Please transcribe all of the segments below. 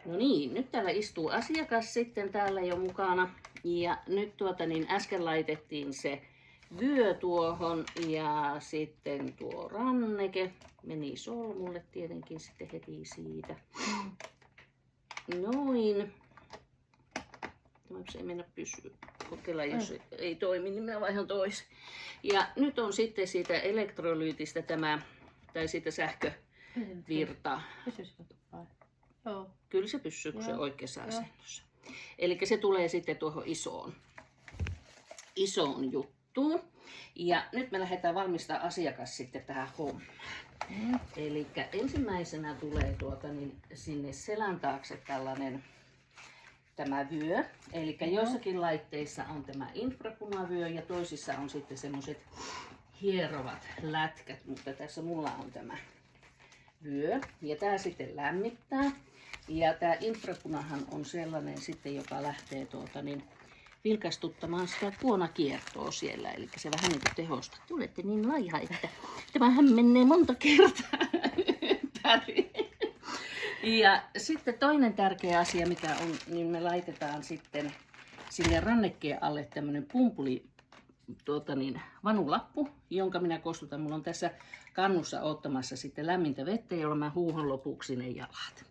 No niin, nyt täällä istuu asiakas sitten täällä jo mukana. Ja nyt äsken laitettiin se vyö tuohon ja sitten tuo ranneke meni solmulle tietenkin sitten heti siitä. Noin. Tämä ei mennä pysyä. Kokeilla, jos ei toimi, niin minä vaihdan toisen. Ja nyt on sitten siitä elektrolyytistä tämä, tai siitä sähkövirta. Joo. Kyllä se pysyy, kun se on oikeassa asennossa. Eli se tulee sitten tuohon isoon juttuun. Ja nyt me lähdetään valmistaa asiakas sitten tähän hommaan. Eli ensimmäisenä tulee sinne selän taakse tämä vyö. Eli joissakin laitteissa on tämä infrapunavyö ja toisissa on sitten semmoiset hierovat lätkät, mutta tässä mulla on tämä vyö. Ja tää sitten lämmittää. Ja tää infrapunahan on sellainen sitten, joka lähtee vilkastuttamaan sitä kuonakiertoa siellä. Eli se vähän niin kuin tehostaa. Tulette niin laiha, että tämähän menee monta kertaa ympäri. Ja sitten toinen tärkeä asia, mikä on, niin me laitetaan sitten sinne rannekkeen alle tämmönen pumpuli vanulappu, jonka minä kostutan. Mulla on tässä kannussa ottamassa sitten lämmintä vettä, jolla mä huuhon lopuksi ne jalat.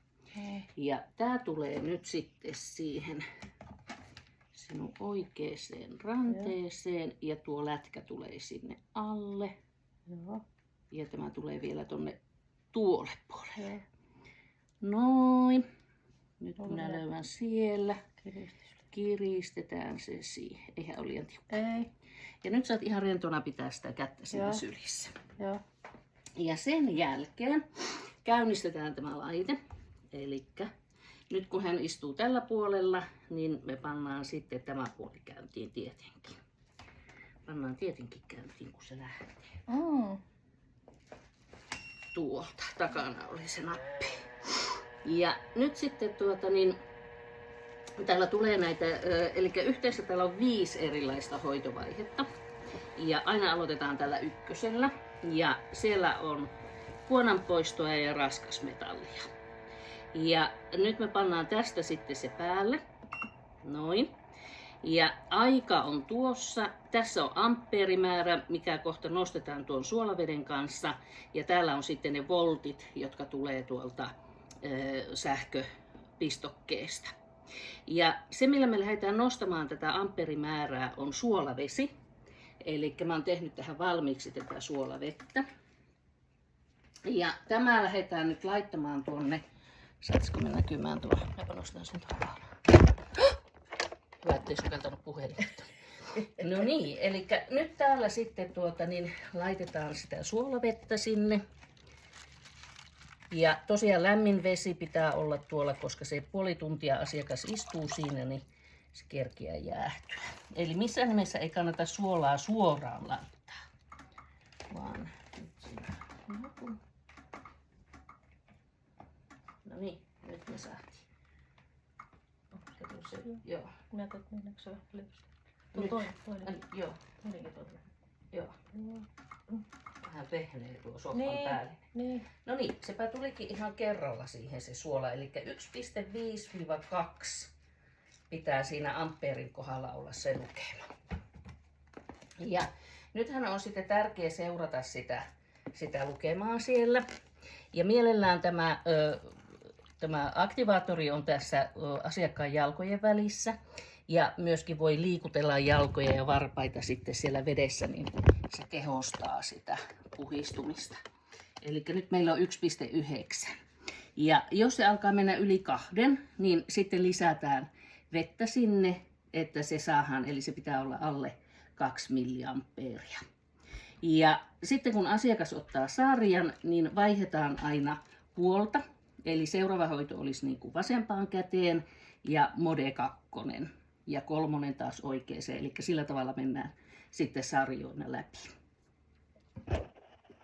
Ja tää tulee nyt sitten siihen sinun oikeeseen ranteeseen ja tuo lätkä tulee sinne alle. Ja tämä tulee vielä tonne tuolle puolelle. Noin. Nyt minä löydän siellä. Kiristetään se siihen. Eihän ole liian tiukka. Ei. Ja nyt saat ihan rentona pitää sitä kättä siinä sylissä. Joo. Ja sen jälkeen käynnistetään tämä laite. Elikkä nyt kun hän istuu tällä puolella, niin me pannaan sitten tämä puoli käyntiin tietenkin. Pannaan tietenkin käyntiin, kun se lähtee. Tuolta takana oli se nappi. Ja nyt sitten täällä tulee näitä, eli yhteensä täällä on 5 erilaista hoitovaihetta. Ja aina aloitetaan tällä ykkösellä. Ja siellä on kuonanpoistoa ja raskasmetallia. Ja nyt me pannaan tästä sitten se päälle. Noin. Ja aika on tuossa. Tässä on ampeerimäärä, mikä kohta nostetaan tuon suolaveden kanssa. Ja täällä on sitten ne voltit, jotka tulee tuolta sähköpistokkeesta. Ja se, millä me lähdetään nostamaan tätä ampeerimäärää, on suolavesi. Eli mä oon tehnyt tähän valmiiksi tätä suolavettä. Ja tämä lähdetään nyt laittamaan tuonne. Saatko me näkymään tuo? Mäpä nostan sen tuolla. Hyvä, ettei sukeltanut puhelinta. No niin, eli nyt täällä sitten laitetaan sitä suolavettä sinne. Ja tosiaan lämmin vesi pitää olla tuolla, koska se puoli tuntia asiakas istuu siinä, niin se kerkiää jäähtyä. Eli missään nimessä ei kannata suolaa suoraan laittaa, vaan nyt siinä. No niin, nyt me saatiin. Se, joo. Mä ajattelin, että mennäänkö se vähän liusta. Toinen. Joo. Joo. Vähän pehmeä tuo sohvan päälle. Niin. No niin, sepä tulikin ihan kerralla siihen se suola. Eli 1,5-2 pitää siinä ampeerin kohdalla olla se lukema. Ja nythän on sitten tärkeää seurata sitä lukemaa siellä. Ja mielellään tämä aktivaattori on tässä asiakkaan jalkojen välissä. Ja myöskin voi liikutella jalkoja ja varpaita sitten siellä vedessä, niin se tehostaa sitä puhistumista. Eli nyt meillä on 1,9. Ja jos se alkaa mennä yli 2, niin sitten lisätään vettä sinne, että se saadaan, eli se pitää olla alle 2 milliampeeria. Ja sitten kun asiakas ottaa sarjan, niin vaihdetaan aina puolta. Eli seuraava hoito olisi niin kuin vasempaan käteen ja mode 2 ja 3 taas oikeeseen. Eli sillä tavalla mennään sitten sarjoina läpi.